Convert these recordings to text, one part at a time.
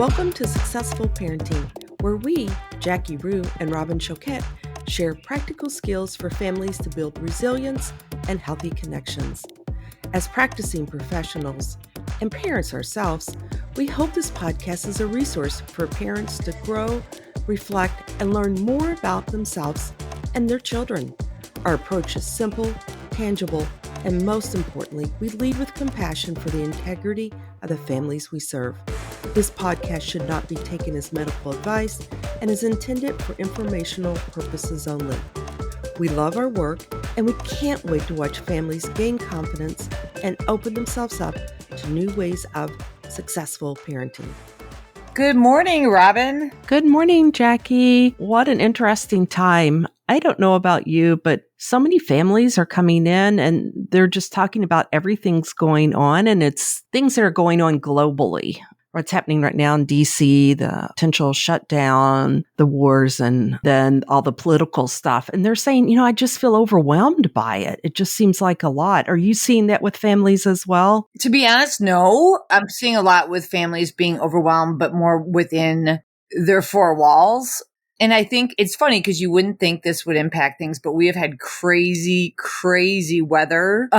Welcome to Successful Parenting, where we, Jackie Rue and Robin Choquette, share practical skills for families to build resilience and healthy connections. As practicing professionals and parents ourselves, we hope this podcast is a resource for parents to grow, reflect, and learn more about themselves and their children. Our approach is simple, tangible, and most importantly, we lead with compassion for the integrity of the families we serve. This podcast should not be taken as medical advice and is intended for informational purposes only. We love our work, and we can't wait to watch families gain confidence and open themselves up to new ways of successful parenting. Good morning, Robin. Good morning, Jackie. What an interesting time. I don't know about you, but so many families are coming in and they're just talking about everything's going on, and it's things that are going on globally. What's happening right now in DC, the potential shutdown, the wars, and then all the political stuff. And they're saying, I just feel overwhelmed by it. It just seems like a lot. Are you seeing that with families as well? To be honest, no. I'm seeing a lot with families being overwhelmed, but more within their four walls. And I think it's funny because you wouldn't think this would impact things, but we have had crazy weather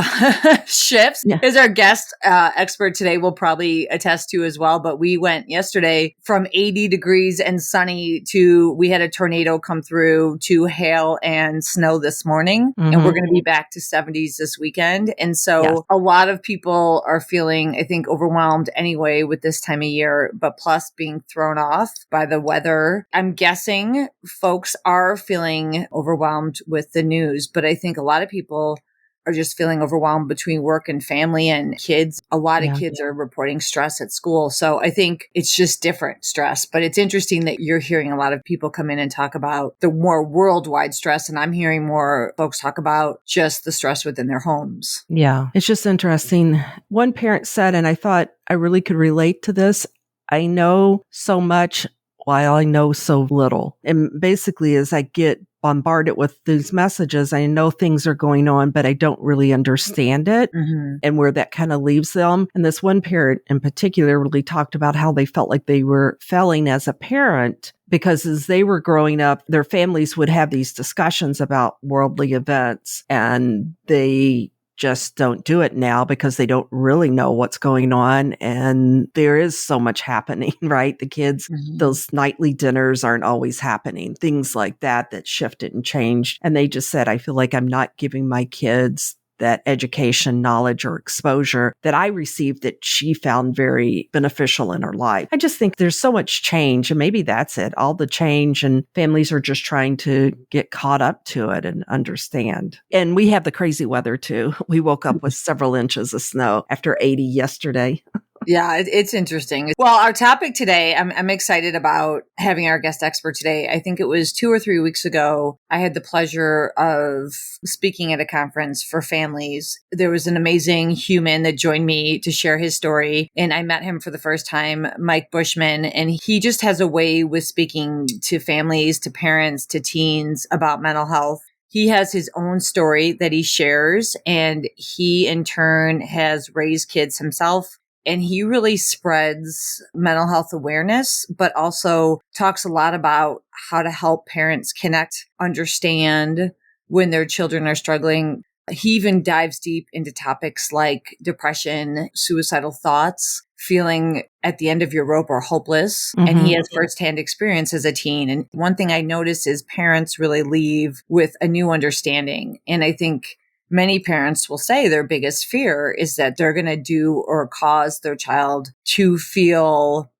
shifts. Yeah. As our guest expert today will probably attest to as well. But we went yesterday from 80 degrees and sunny to we had a tornado come through to hail and snow this morning. Mm-hmm. And we're going to be back to 70s this weekend. And so A lot of people are feeling, I think, overwhelmed anyway with this time of year, but plus being thrown off by the weather. I'm guessing folks are feeling overwhelmed with the news, but I think a lot of people are just feeling overwhelmed between work and family and kids. A lot of kids are reporting stress at school. So I think it's just different stress, but it's interesting that you're hearing a lot of people come in and talk about the more worldwide stress. And I'm hearing more folks talk about just the stress within their homes. Yeah, it's just interesting. One parent said, and I thought I really could relate to this, I know so much while I know so little. And basically, as I get bombarded with these messages, I know things are going on, but I don't really understand it and where that kind of leaves them. And this one parent in particular really talked about how they felt like they were failing as a parent because as they were growing up, their families would have these discussions about worldly events, and they just don't do it now because they don't really know what's going on. And there is so much happening, right? The kids, those nightly dinners aren't always happening, things like that shifted and changed. And they just said, I feel like I'm not giving my kids that education, knowledge, or exposure that I received that she found very beneficial in her life. I just think there's so much change, and maybe that's it, all the change, and families are just trying to get caught up to it and understand. And we have the crazy weather too. We woke up with several inches of snow after 80 yesterday. Yeah, it's interesting. Well, our topic today, I'm excited about having our guest expert today. I think it was 2 or 3 weeks ago, I had the pleasure of speaking at a conference for families. There was an amazing human that joined me to share his story, and I met him for the first time, Mike Bushman, and he just has a way with speaking to families, to parents, to teens about mental health. He has his own story that he shares, and he in turn has raised kids himself. And he really spreads mental health awareness, but also talks a lot about how to help parents connect, understand when their children are struggling. He even dives deep into topics like depression, suicidal thoughts, feeling at the end of your rope or hopeless. And he has firsthand experience as a teen. And one thing I notice is parents really leave with a new understanding. And I think many parents will say their biggest fear is that they're going to do or cause their child to feel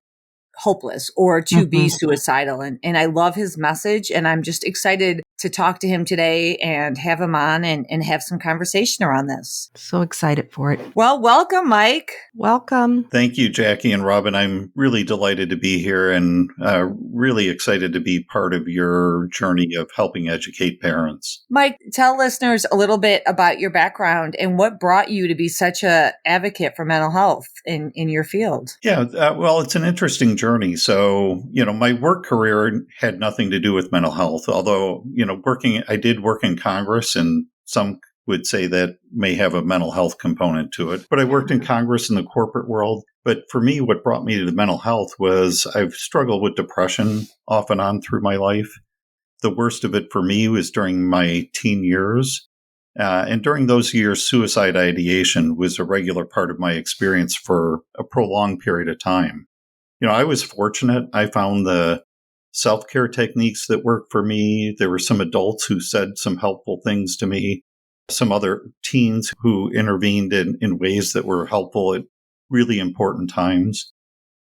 hopeless or to be suicidal. And I love his message, and I'm just excited to talk to him today and have him on and have some conversation around this. So excited for it. Well, welcome, Mike. Welcome. Thank you, Jackie and Robin. I'm really delighted to be here and really excited to be part of your journey of helping educate parents. Mike, tell listeners a little bit about your background and what brought you to be such an advocate for mental health in your field. Yeah, well, it's an interesting journey. So, my work career had nothing to do with mental health, although, I did work in Congress, and some would say that may have a mental health component to it. But I worked in Congress in the corporate world. But for me, what brought me to the mental health was I've struggled with depression off and on through my life. The worst of it for me was during my teen years. And during those years, suicide ideation was a regular part of my experience for a prolonged period of time. I was fortunate. I found the self-care techniques that worked for me. There were some adults who said some helpful things to me, some other teens who intervened in ways that were helpful at really important times.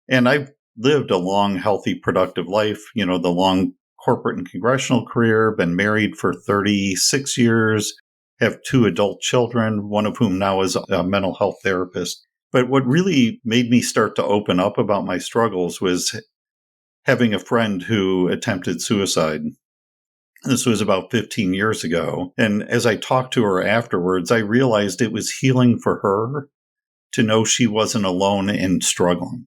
And I've lived a long, healthy, productive life, the long corporate and congressional career, been married for 36 years, have 2 adult children, one of whom now is a mental health therapist. But what really made me start to open up about my struggles was having a friend who attempted suicide. This was about 15 years ago. And as I talked to her afterwards, I realized it was healing for her to know she wasn't alone in struggling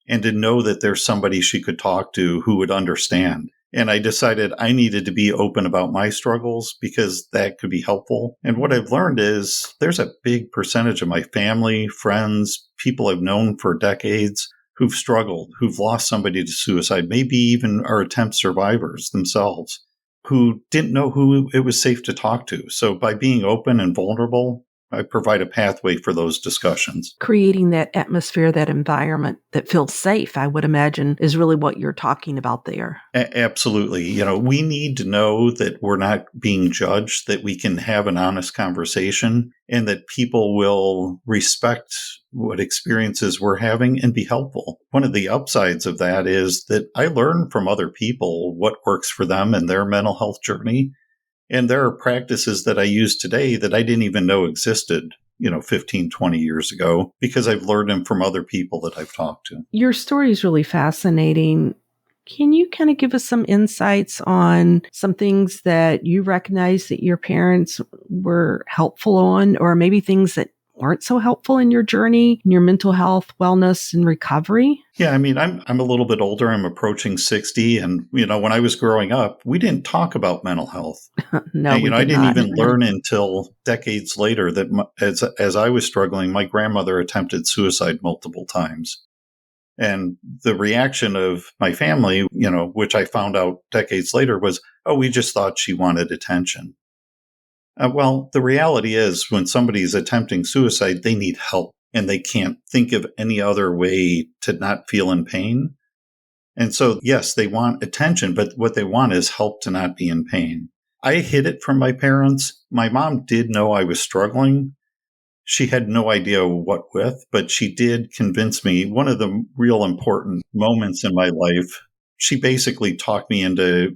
and to know that there's somebody she could talk to who would understand. And I decided I needed to be open about my struggles because that could be helpful. And what I've learned is there's a big percentage of my family, friends, people I've known for decades who've struggled, who've lost somebody to suicide, maybe even are attempt survivors themselves, who didn't know who it was safe to talk to. So by being open and vulnerable, I provide a pathway for those discussions. Creating that atmosphere, that environment that feels safe, I would imagine, is really what you're talking about there. Absolutely. We need to know that we're not being judged, that we can have an honest conversation, and that people will respect what experiences we're having and be helpful. One of the upsides of that is that I learn from other people what works for them in their mental health journey. And there are practices that I use today that I didn't even know existed, 15, 20 years ago, because I've learned them from other people that I've talked to. Your story is really fascinating. Can you kind of give us some insights on some things that you recognize that your parents were helpful on, or maybe things that weren't so helpful in your journey, in your mental health, wellness, and recovery? Yeah, I'm a little bit older. I'm approaching 60. And, when I was growing up, we didn't talk about mental health. No, and, we did I didn't not. even learn until decades later that as I was struggling, my grandmother attempted suicide multiple times. And the reaction of my family, which I found out decades later, was, oh, we just thought she wanted attention. Well, the reality is when somebody's attempting suicide, they need help and they can't think of any other way to not feel in pain. And so, yes, they want attention, but what they want is help to not be in pain. I hid it from my parents. My mom did know I was struggling. She had no idea what with, but she did convince me. One of the real important moments in my life, she basically talked me into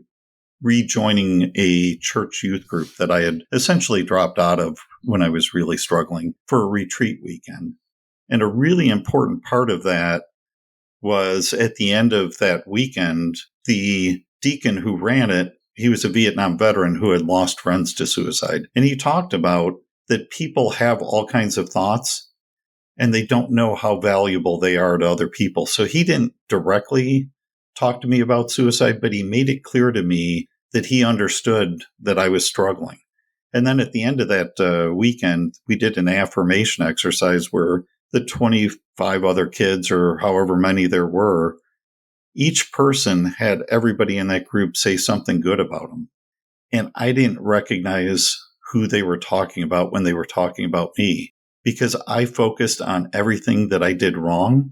rejoining a church youth group that I had essentially dropped out of when I was really struggling for a retreat weekend. And a really important part of that was at the end of that weekend, the deacon who ran it, he was a Vietnam veteran who had lost friends to suicide. And he talked about that people have all kinds of thoughts and they don't know how valuable they are to other people. So he didn't directly talk to me about suicide, but he made it clear to me that he understood that I was struggling. And then at the end of that weekend, we did an affirmation exercise where the 25 other kids, or however many there were, each person had everybody in that group say something good about them. And I didn't recognize who they were talking about when they were talking about me, because I focused on everything that I did wrong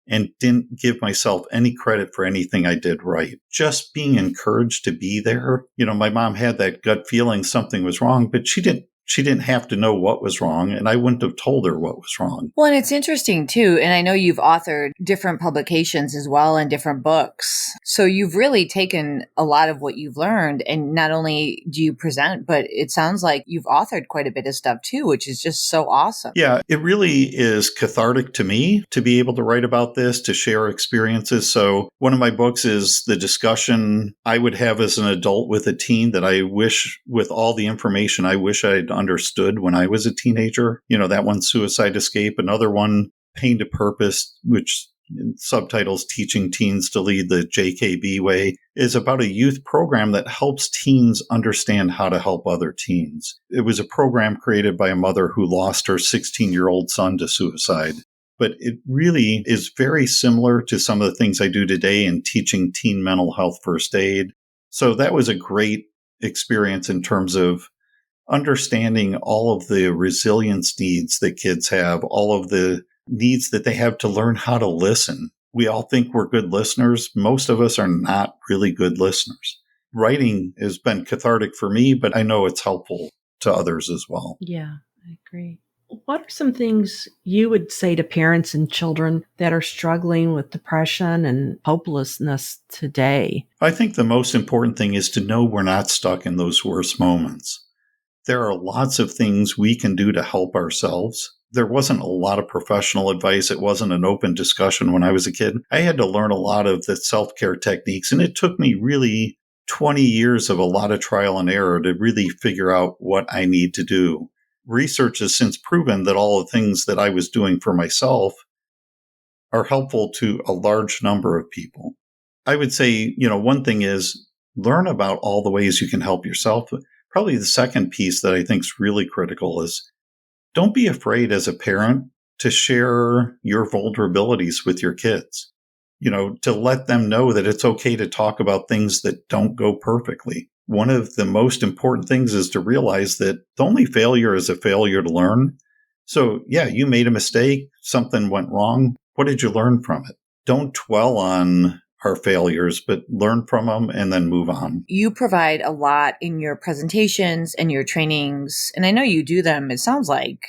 and didn't give myself any credit for anything I did right. Just being encouraged to be there. My mom had that gut feeling something was wrong, but she didn't have to know what was wrong, and I wouldn't have told her what was wrong. Well, and it's interesting too, and I know you've authored different publications as well and different books. So you've really taken a lot of what you've learned, and not only do you present, but it sounds like you've authored quite a bit of stuff too, which is just so awesome. Yeah, it really is cathartic to me to be able to write about this, to share experiences. So one of my books is the discussion I would have as an adult with a teen that I wish, with all the information I wish I'd understood when I was a teenager. That one, Suicide Escape. Another one, Pain to Purpose, which subtitles Teaching Teens to Lead the JKB Way, is about a youth program that helps teens understand how to help other teens. It was a program created by a mother who lost her 16-year-old son to suicide. But it really is very similar to some of the things I do today in teaching teen mental health first aid. So that was a great experience in terms of understanding all of the resilience needs that kids have, all of the needs that they have to learn how to listen. We all think we're good listeners. Most of us are not really good listeners. Writing has been cathartic for me, but I know it's helpful to others as well. Yeah, I agree. What are some things you would say to parents and children that are struggling with depression and hopelessness today? I think the most important thing is to know we're not stuck in those worst moments. There are lots of things we can do to help ourselves. There wasn't a lot of professional advice. It wasn't an open discussion when I was a kid. I had to learn a lot of the self-care techniques, and it took me really 20 years of a lot of trial and error to really figure out what I need to do. Research has since proven that all the things that I was doing for myself are helpful to a large number of people. I would say, one thing is learn about all the ways you can help yourself. Probably the second piece that I think is really critical is don't be afraid as a parent to share your vulnerabilities with your kids, to let them know that it's okay to talk about things that don't go perfectly. One of the most important things is to realize that the only failure is a failure to learn. So yeah, you made a mistake, something went wrong. What did you learn from it? Don't dwell on our failures, but learn from them and then move on. You provide a lot in your presentations and your trainings, and I know you do them, it sounds like,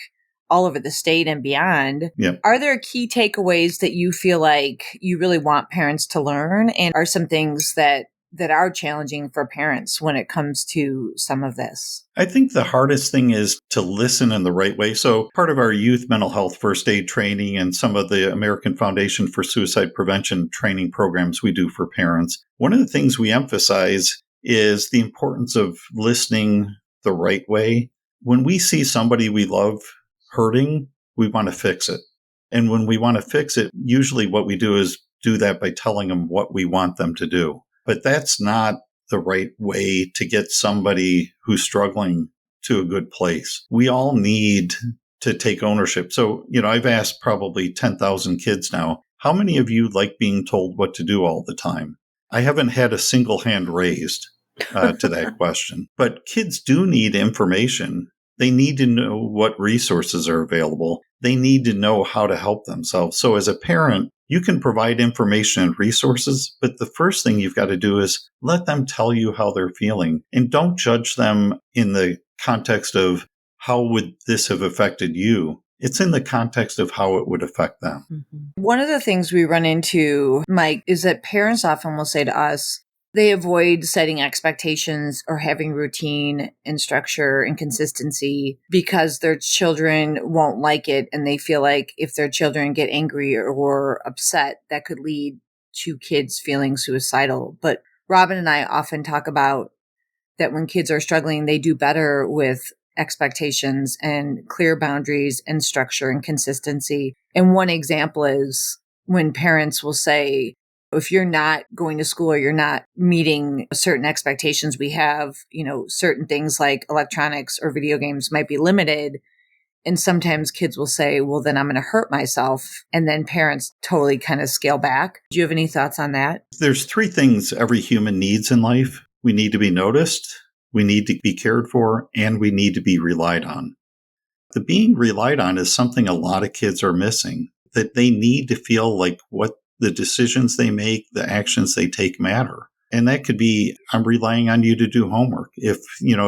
all over the state and beyond. Yep. Are there key takeaways that you feel like you really want parents to learn, and are some things that are challenging for parents when it comes to some of this? I think the hardest thing is to listen in the right way. So part of our youth mental health first aid training and some of the American Foundation for Suicide Prevention training programs we do for parents, one of the things we emphasize is the importance of listening the right way. When we see somebody we love hurting, we want to fix it. And when we want to fix it, usually what we do is do that by telling them what we want them to do. But that's not the right way to get somebody who's struggling to a good place. We all need to take ownership. So, I've asked probably 10,000 kids now, how many of you like being told what to do all the time? I haven't had a single hand raised to that question. But kids do need information. They need to know what resources are available. They need to know how to help themselves. So as a parent, you can provide information and resources, but the first thing you've got to do is let them tell you how they're feeling, and don't judge them in the context of how would this have affected you. It's in the context of how it would affect them. Mm-hmm. One of the things we run into, Mike, is that parents often will say to us, they avoid setting expectations or having routine and structure and consistency because their children won't like it. And they feel like if their children get angry or upset, that could lead to kids feeling suicidal. But Robin and I often talk about that when kids are struggling, they do better with expectations and clear boundaries and structure and consistency. And one example is when parents will say, if you're not going to school or you're not meeting certain expectations we have, certain things like electronics or video games might be limited. And sometimes kids will say, well, then I'm going to hurt myself. And then parents totally kind of scale back. Do you have any thoughts on that? There's three things every human needs in life. We need to be noticed, we need to be cared for, and we need to be relied on. The being relied on is something a lot of kids are missing, that they need to feel like what the decisions they make, the actions they take matter. And that could be, I'm relying on you to do homework. If,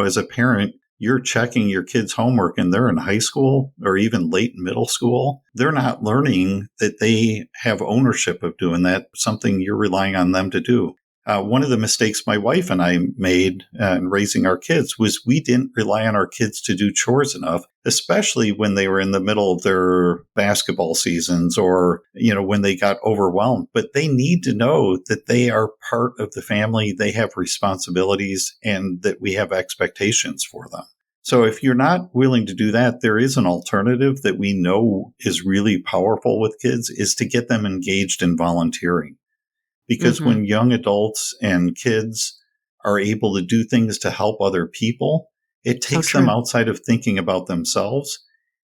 as a parent, you're checking your kid's homework and they're in high school or even late middle school, they're not learning that they have ownership of doing that, something you're relying on them to do. One of the mistakes my wife and I made in raising our kids was we didn't rely on our kids to do chores enough, especially when they were in the middle of their basketball seasons or, when they got overwhelmed. But they need to know that they are part of the family, they have responsibilities, and that we have expectations for them. So if you're not willing to do that, there is an alternative that we know is really powerful with kids, is to get them engaged in volunteering. Because when young adults and kids are able to do things to help other people, it takes them outside of thinking about themselves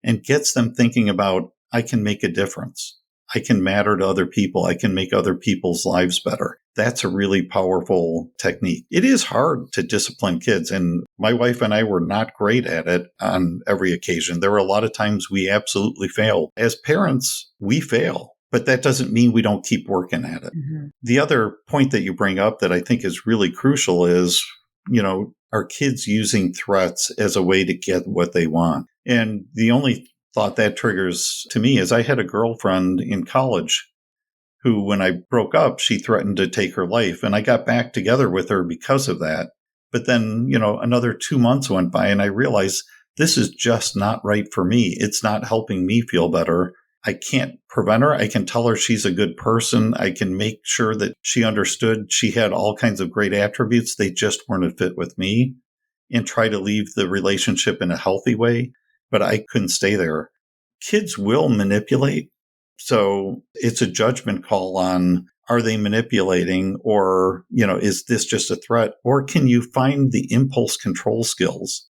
and gets them thinking about, I can make a difference. I can matter to other people. I can make other people's lives better. That's a really powerful technique. It is hard to discipline kids, and my wife and I were not great at it on every occasion. There were a lot of times we absolutely failed. As parents, we fail, but that doesn't mean we don't keep working at it. Mm-hmm. The other point that you bring up that I think is really crucial is, are kids using threats as a way to get what they want? And the only thought that triggers to me is I had a girlfriend in college who, when I broke up, she threatened to take her life. And I got back together with her because of that. But then, another 2 months went by and I realized this is just not right for me. It's not helping me feel better. I can't prevent her. I can tell her she's a good person. I can make sure that she understood she had all kinds of great attributes. They just weren't a fit with me, and try to leave the relationship in a healthy way. But I couldn't stay there. Kids will manipulate. So it's a judgment call on, are they manipulating, or, is this just a threat? Or can you find the impulse control skills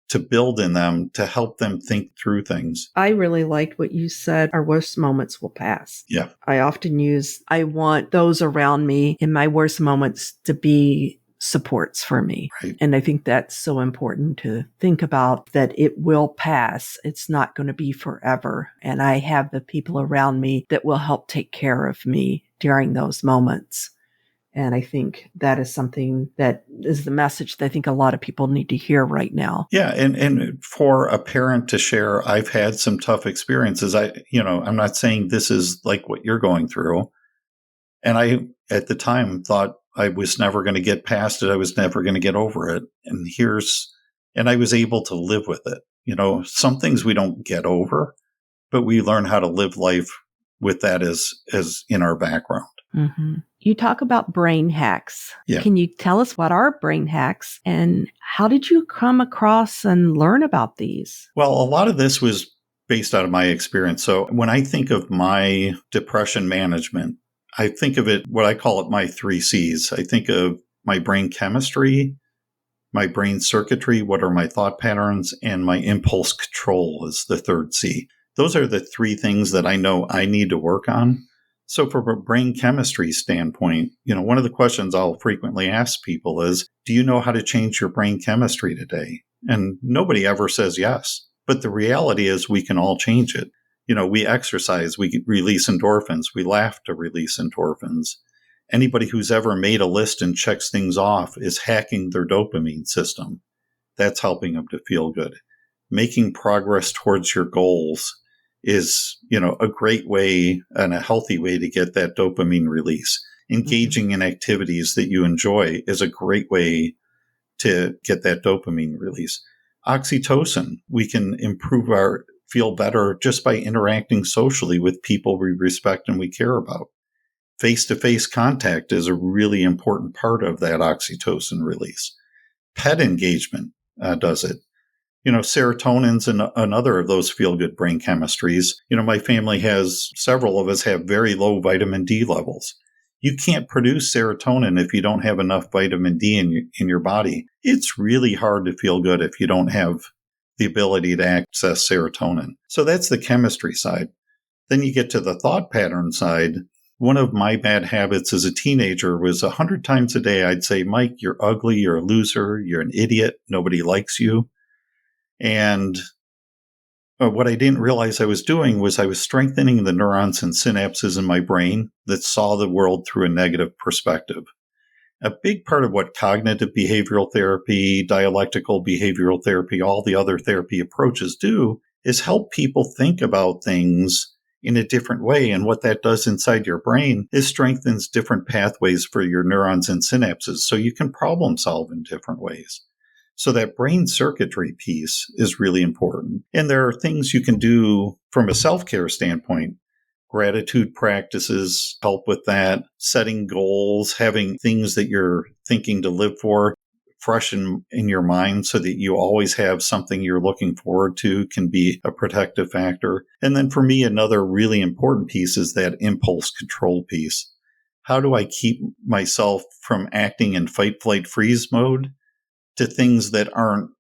to build in them to help them think through things? I really liked what you said. Our worst moments will pass. Yeah. I often I want those around me in my worst moments to be supports for me. Right. And I think that's so important to think about, that it will pass. It's not going to be forever. And I have the people around me that will help take care of me during those moments. And I think that is something that is the message that I think a lot of people need to hear right now. Yeah. And for a parent to share, I've had some tough experiences. I'm not saying this is like what you're going through. And I, at the time, thought I was never going to get past it. I was never going to get over it. And I was able to live with it. Some things we don't get over, but we learn how to live life with that as in our background. Mm-hmm. You talk about brain hacks. Yeah. Can you tell us what are brain hacks and how did you come across and learn about these? Well, a lot of this was based out of my experience. So when I think of my depression management, I think of it, what I call it, my 3 C's. I think of my brain chemistry, my brain circuitry, what are my thought patterns, and my impulse control is the 3rd C. Those are the 3 things that I know I need to work on. So from a brain chemistry standpoint, one of the questions I'll frequently ask people is, do you know how to change your brain chemistry today? And nobody ever says yes. But the reality is we can all change it. We exercise, we release endorphins, we laugh to release endorphins. Anybody who's ever made a list and checks things off is hacking their dopamine system. That's helping them to feel good. Making progress towards your goals is, a great way and a healthy way to get that dopamine release. Engaging in activities that you enjoy is a great way to get that dopamine release. Oxytocin, we can feel better just by interacting socially with people we respect and we care about. Face-to-face contact is a really important part of that oxytocin release. Pet engagement does it. Serotonin's another of those feel-good brain chemistries. My family several of us have very low vitamin D levels. You can't produce serotonin if you don't have enough vitamin D in your body. It's really hard to feel good if you don't have the ability to access serotonin. So that's the chemistry side. Then you get to the thought pattern side. One of my bad habits as a teenager was 100 times a day I'd say, Mike, you're ugly, you're a loser, you're an idiot, nobody likes you. And what I didn't realize I was doing was I was strengthening the neurons and synapses in my brain that saw the world through a negative perspective. A big part of what cognitive behavioral therapy, dialectical behavioral therapy, all the other therapy approaches do is help people think about things in a different way. And what that does inside your brain is strengthens different pathways for your neurons and synapses so you can problem solve in different ways. So that brain circuitry piece is really important. And there are things you can do from a self-care standpoint. Gratitude practices help with that. Setting goals, having things that you're thinking to live for fresh in your mind so that you always have something you're looking forward to can be a protective factor. And then for me, another really important piece is that impulse control piece. How do I keep myself from acting in fight, flight, freeze mode to things that aren't,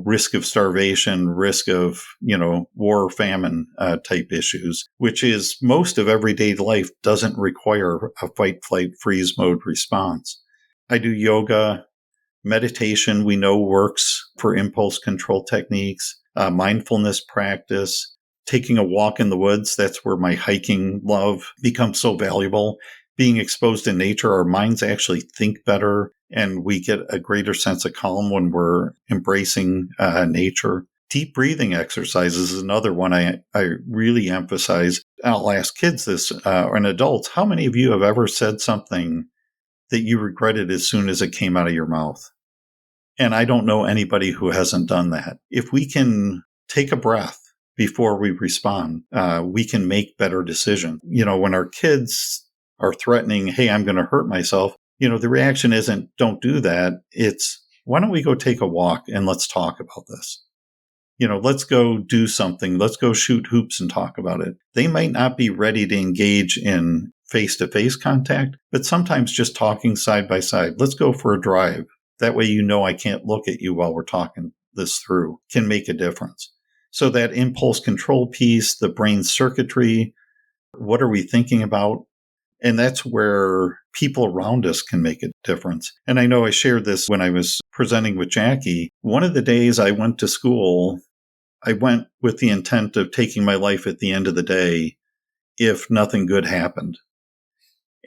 risk of starvation, risk of, war or famine type issues, which is most of everyday life doesn't require a fight, flight, freeze mode response. I do yoga, meditation, we know works for impulse control techniques, mindfulness practice, taking a walk in the woods. That's where my hiking love becomes so valuable. Being exposed to nature, our minds actually think better, and we get a greater sense of calm when we're embracing nature. Deep breathing exercises is another one I really emphasize. I'll ask kids this, and adults, how many of you have ever said something that you regretted as soon as it came out of your mouth? And I don't know anybody who hasn't done that. If we can take a breath before we respond, we can make better decisions. When our kids are threatening, hey, I'm going to hurt myself, the reaction isn't, don't do that. It's, why don't we go take a walk and let's talk about this? Let's go do something. Let's go shoot hoops and talk about it. They might not be ready to engage in face-to-face contact, but sometimes just talking side by side. Let's go for a drive. That way, I can't look at you while we're talking this through, can make a difference. So that impulse control piece, the brain circuitry, what are we thinking about? And that's where people around us can make a difference. And I know I shared this when I was presenting with Jackie. One of the days I went to school, I went with the intent of taking my life at the end of the day if nothing good happened.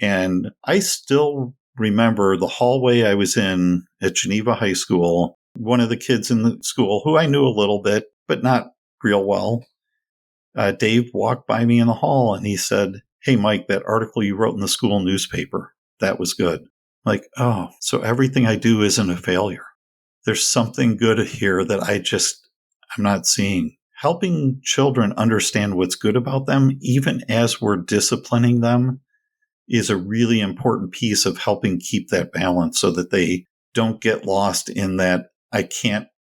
And I still remember the hallway I was in at Geneva High School. One of the kids in the school, who I knew a little bit, but not real well, Dave walked by me in the hall and he said, hey, Mike, that article you wrote in the school newspaper, that was good. Like, oh, so everything I do isn't a failure. There's something good here that I'm not seeing. Helping children understand what's good about them, even as we're disciplining them, is a really important piece of helping keep that balance so that they don't get lost in that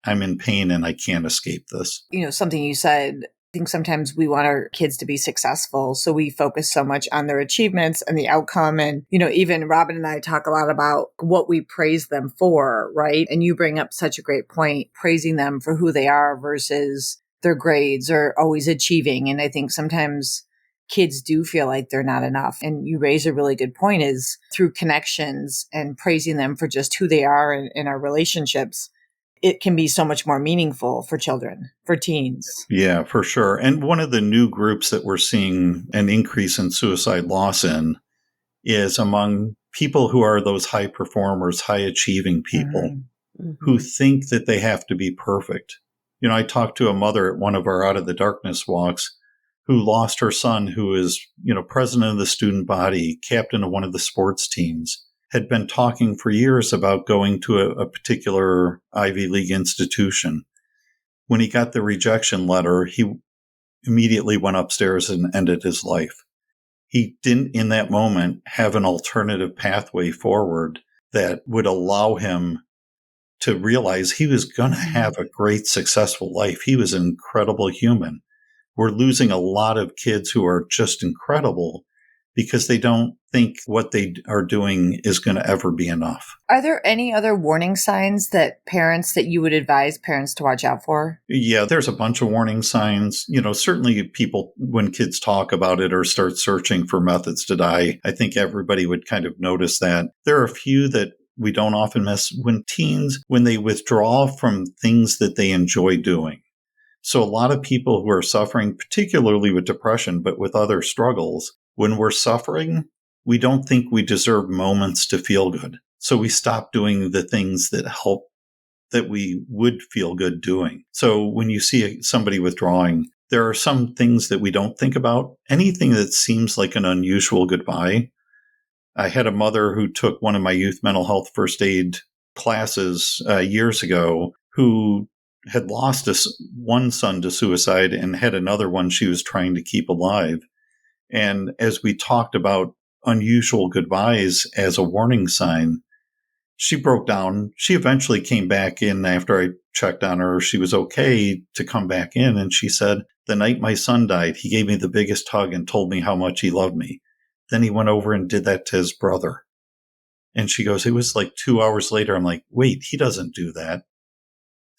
I'm in pain and I can't escape this. Something you said, I think sometimes we want our kids to be successful. So we focus so much on their achievements and the outcome. And, even Robin and I talk a lot about what we praise them for, right? And you bring up such a great point, praising them for who they are versus their grades or always achieving. And I think sometimes kids do feel like they're not enough. And you raise a really good point is through connections and praising them for just who they are in our relationships, it can be so much more meaningful for children, for teens. Yeah, for sure. And one of the new groups that we're seeing an increase in suicide loss in is among people who are those high performers, high achieving people who think that they have to be perfect. I talked to a mother at one of our Out of the Darkness walks who lost her son, who is, president of the student body, captain of one of the sports teams, had been talking for years about going to a particular Ivy League institution. When he got the rejection letter, he immediately went upstairs and ended his life. He didn't, in that moment, have an alternative pathway forward that would allow him to realize he was going to have a great, successful life. He was an incredible human. We're losing a lot of kids who are just incredible because they don't think what they are doing is going to ever be enough. Are there any other warning signs that you would advise parents to watch out for? Yeah, there's a bunch of warning signs. Certainly people, when kids talk about it or start searching for methods to die, I think everybody would kind of notice that. There are a few that we don't often miss. When they withdraw from things that they enjoy doing. So a lot of people who are suffering, particularly with depression, but with other struggles, when we're suffering, we don't think we deserve moments to feel good. So we stop doing the things that help, that we would feel good doing. So when you see somebody withdrawing, there are some things that we don't think about. Anything that seems like an unusual goodbye. I had a mother who took one of my youth mental health first aid classes years ago who had lost one son to suicide and had another one she was trying to keep alive. And as we talked about unusual goodbyes as a warning sign, she broke down. She eventually came back in after I checked on her. She was okay to come back in. And she said, the night my son died, he gave me the biggest hug and told me how much he loved me. Then he went over and did that to his brother. And she goes, it was like 2 hours later. I'm like, wait, he doesn't do that.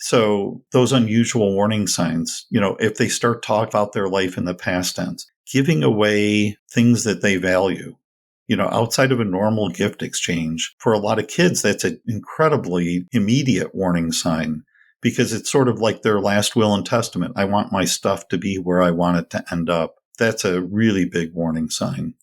So those unusual warning signs, if they start talking about their life in the past tense, giving away things that they value, outside of a normal gift exchange, for a lot of kids, that's an incredibly immediate warning sign because it's sort of like their last will and testament. I want my stuff to be where I want it to end up. That's a really big warning sign.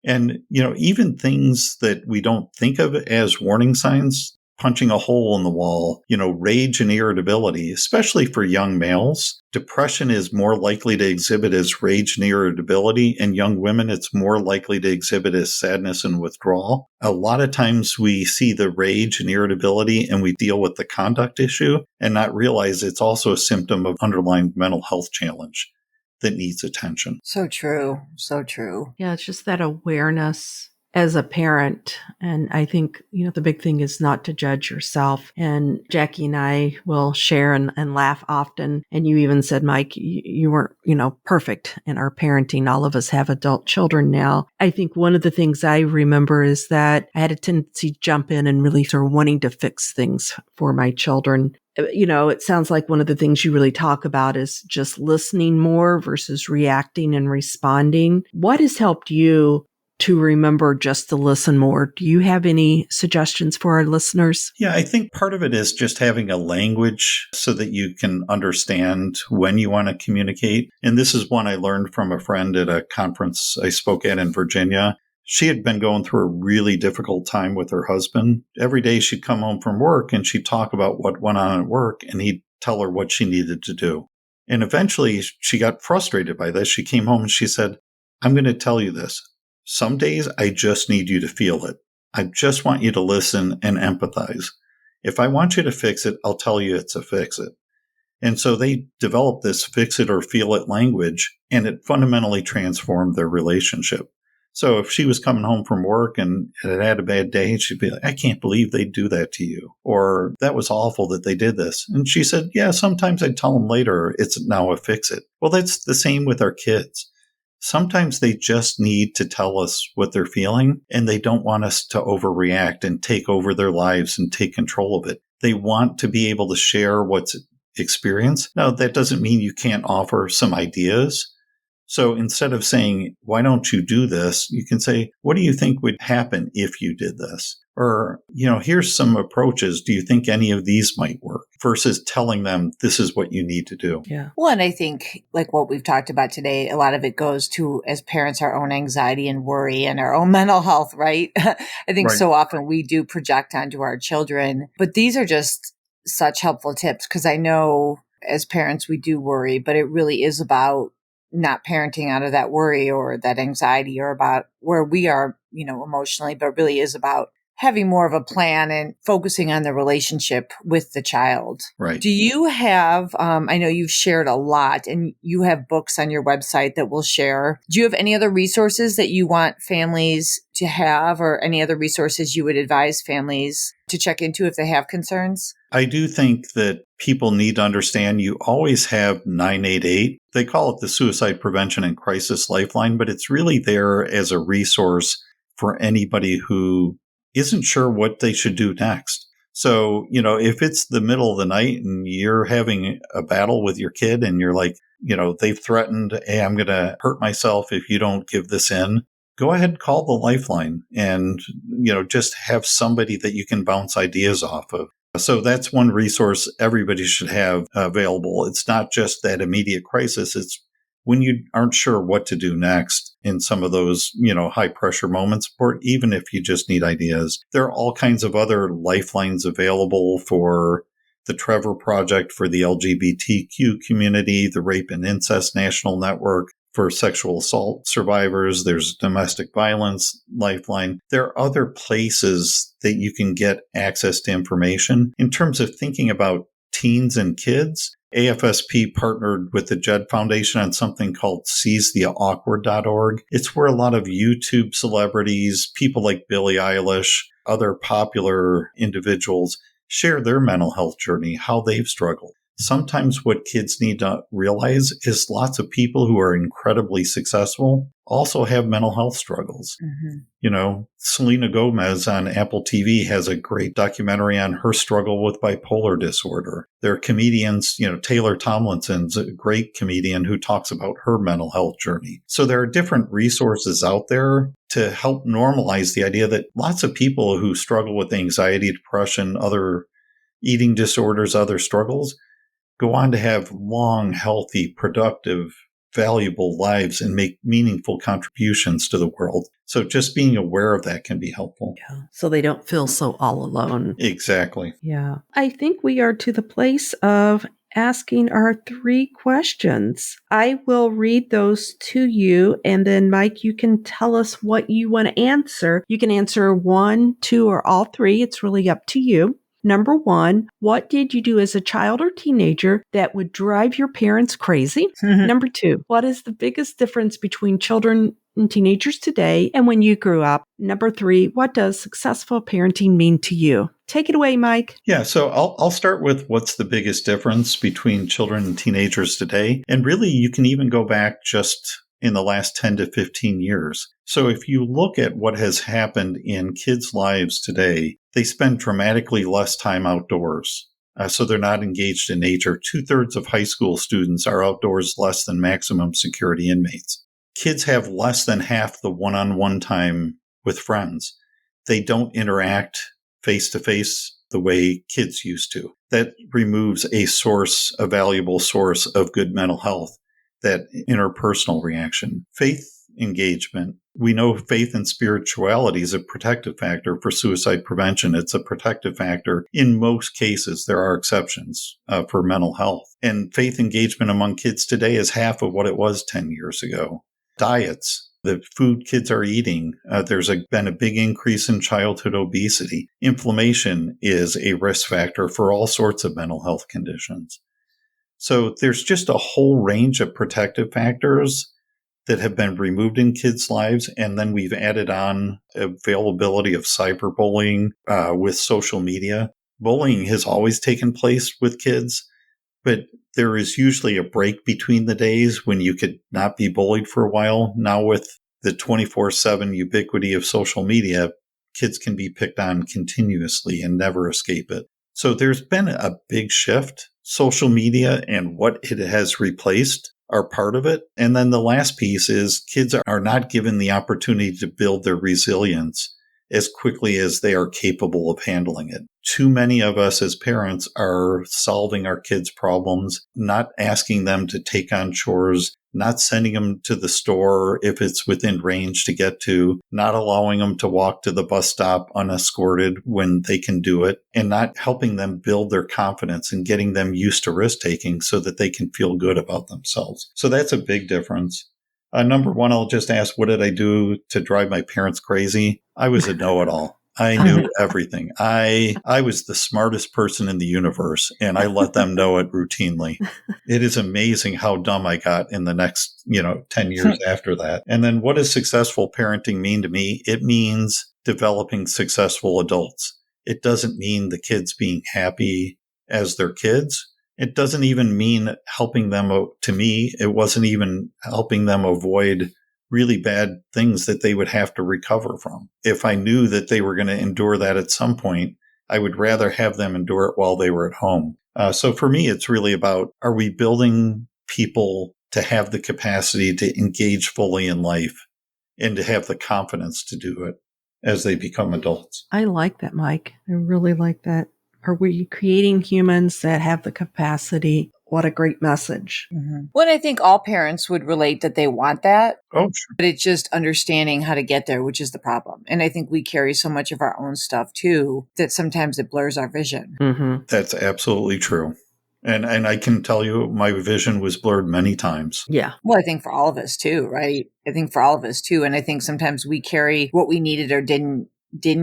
And, even things that we don't think of as warning signs, punching a hole in the wall, rage and irritability, especially for young males. Depression is more likely to exhibit as rage and irritability. And young women, it's more likely to exhibit as sadness and withdrawal. A lot of times we see the rage and irritability and we deal with the conduct issue and not realize it's also a symptom of underlying mental health challenge that needs attention. So true. So true. Yeah, it's just that awareness as a parent. And I think, the big thing is not to judge yourself. And Jackie and I will share and laugh often. And you even said, Mike, you weren't, perfect in our parenting. All of us have adult children now. I think one of the things I remember is that I had a tendency to jump in and really sort of wanting to fix things for my children. It sounds like one of the things you really talk about is just listening more versus reacting and responding. What has helped you to remember just to listen more? Do you have any suggestions for our listeners? Yeah, I think part of it is just having a language so that you can understand when you want to communicate. And this is one I learned from a friend at a conference I spoke at in Virginia. She had been going through a really difficult time with her husband. Every day she'd come home from work and she'd talk about what went on at work and he'd tell her what she needed to do. And eventually she got frustrated by this. She came home and she said, I'm going to tell you this. Some days I just need you to feel it. I just want you to listen and empathize. If I want you to fix it, I'll tell you it's a fix it. And so they developed this fix it or feel it language, and it fundamentally transformed their relationship. So if she was coming home from work and had a bad day, she'd be like, I can't believe they do that to you. Or that was awful that they did this. And she said, yeah, sometimes I tell them later it's now a fix it. Well, that's the same with our kids. Sometimes they just need to tell us what they're feeling, and they don't want us to overreact and take over their lives and take control of it. They want to be able to share what's experienced. Now, that doesn't mean you can't offer some ideas. So instead of saying, why don't you do this? You can say, what do you think would happen if you did this? Or, here's some approaches. Do you think any of these might work? Versus telling them this is what you need to do. Yeah. Well, and I think like what we've talked about today, a lot of it goes to, as parents, our own anxiety and worry and our own mental health, right? I think Right. So often we do project onto our children, but these are just such helpful tips because I know as parents, we do worry, but it really is about not parenting out of that worry or that anxiety or about where we are, emotionally, but really is about having more of a plan and focusing on the relationship with the child. Right. Do you have, I know you've shared a lot and you have books on your website that we'll share. Do you have any other resources that you want families to have or any other resources you would advise families to check into if they have concerns? I do think that people need to understand you always have 988. They call it the Suicide Prevention and Crisis Lifeline, but it's really there as a resource for anybody who isn't sure what they should do next. So, if it's the middle of the night and you're having a battle with your kid and you're like, they've threatened, hey, I'm going to hurt myself if you don't give this in, go ahead and call the Lifeline and, just have somebody that you can bounce ideas off of. So that's one resource everybody should have available. It's not just that immediate crisis. It's when you aren't sure what to do next in some of those, high pressure moments, or even if you just need ideas. There are all kinds of other lifelines available for the Trevor Project for the LGBTQ community, the Rape and Incest National Network for sexual assault survivors. There's Domestic Violence Lifeline. There are other places that you can get access to information. In terms of thinking about teens and kids, AFSP partnered with the Jed Foundation on something called seizetheawkward.org. It's where a lot of YouTube celebrities, people like Billie Eilish, other popular individuals share their mental health journey, how they've struggled. sometimes what kids need to realize is lots of people who are incredibly successful also have mental health struggles. Selena Gomez on Apple TV has a great documentary on her struggle with bipolar disorder. There are comedians, Taylor Tomlinson's a great comedian who talks about her mental health journey. So there are different resources out there to help normalize the idea that lots of people who struggle with anxiety, depression, other eating disorders, other struggles, go on to have long, healthy, productive, valuable lives and make meaningful contributions to the world. So just being aware of that can be helpful. Yeah. So they don't feel so all alone. Exactly. Yeah. I think we are to the place of asking our 3 questions. I will read those to you, and then Mike, you can tell us what you want to answer. You can answer 1, 2, or all 3. It's really up to you. Number 1, what did you do as a child or teenager that would drive your parents crazy? Number 2, what is the biggest difference between children and teenagers today and when you grew up? Number 3, what does successful parenting mean to you? Take it away, Mike. Yeah, so I'll start with what's the biggest difference between children and teenagers today. And really, you can even go back just in the last 10 to 15 years. So if you look at what has happened in kids' lives today, they spend dramatically less time outdoors. So they're not engaged in nature. 2/3 of high school students are outdoors less than maximum security inmates. Kids have less than half the one-on-one time with friends. They don't interact face-to-face the way kids used to. That removes a valuable source of good mental health, that interpersonal reaction. Faith engagement. We know faith and spirituality is a protective factor for suicide prevention. It's a protective factor in most cases. There are exceptions for mental health. And faith engagement among kids today is half of what it was 10 years ago. Diets. The food kids are eating, there's been a big increase in childhood obesity. Inflammation is a risk factor for all sorts of mental health conditions. So there's just a whole range of protective factors that have been removed in kids' lives. And then we've added on availability of cyberbullying with social media. Bullying has always taken place with kids, but there is usually a break between the days when you could not be bullied for a while. Now with the 24/7 ubiquity of social media, kids can be picked on continuously and never escape it. So there's been a big shift. Social media and what it has replaced are part of it. And then the last piece is kids are not given the opportunity to build their resilience as quickly as they are capable of handling it. Too many of us as parents are solving our kids' problems, not asking them to take on chores, not sending them to the store if it's within range to get to, not allowing them to walk to the bus stop unescorted when they can do it, and not helping them build their confidence and getting them used to risk taking so that they can feel good about themselves. So that's a big difference. Number 1, I'll just ask, what did I do to drive my parents crazy? I was a know-it-all. I knew everything. I was the smartest person in the universe, and I let them know it routinely. It is amazing how dumb I got in the next, 10 years after that. And then what does successful parenting mean to me? It means developing successful adults. It doesn't mean the kids being happy as their kids. It doesn't even mean helping them, to me, it wasn't even helping them avoid really bad things that they would have to recover from. If I knew that they were going to endure that at some point, I would rather have them endure it while they were at home. So for me, it's really about, are we building people to have the capacity to engage fully in life and to have the confidence to do it as they become adults? I like that, Mike. I really like that. Are we creating humans that have the capacity? What a great message. Mm-hmm. Well, I think all parents would relate that they want that. Oh, sure. But it's just understanding how to get there, which is the problem. And I think we carry so much of our own stuff too, that sometimes it blurs our vision. Mm-hmm. That's absolutely true. And I can tell you my vision was blurred many times. Yeah. Well, I think for all of us too, right? I think for all of us too. And I think sometimes we carry what we needed or didn't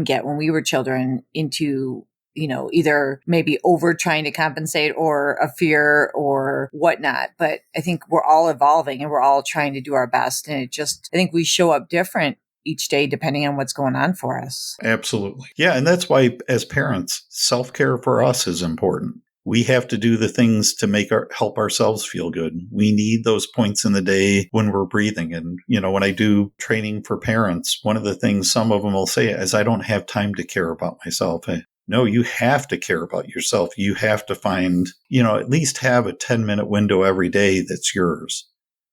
get when we were children into, either maybe over trying to compensate or a fear or whatnot. But I think we're all evolving and we're all trying to do our best. And I think we show up different each day depending on what's going on for us. Absolutely. Yeah. And that's why as parents, self-care for us is important. We have to do the things to help ourselves feel good. We need those points in the day when we're breathing. And, when I do training for parents, one of the things some of them will say is, I don't have time to care about myself. No, you have to care about yourself. You have to find, at least have a 10-minute window every day that's yours,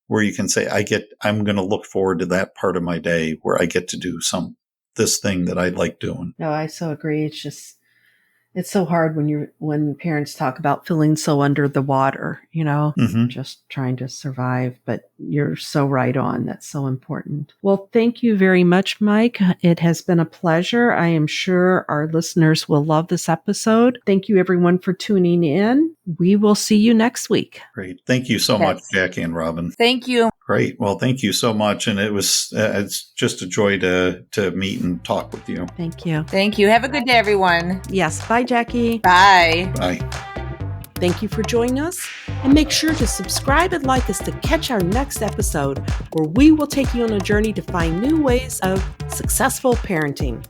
where you can say, I'm going to look forward to that part of my day where I get to do this thing that I like doing. No, I so agree. It's so hard when parents talk about feeling so under the water, just trying to survive, but you're so right on. That's so important. Well, thank you very much, Mike. It has been a pleasure. I am sure our listeners will love this episode. Thank you everyone for tuning in. We will see you next week. Great. Thank you so much, Jackie and Robin. Thank you. Great. Well, thank you so much. And it's just a joy to meet and talk with you. Thank you. Thank you. Have a good day, everyone. Yes. Bye, Jackie. Bye. Bye. Thank you for joining us, and make sure to subscribe and like us to catch our next episode, where we will take you on a journey to find new ways of successful parenting.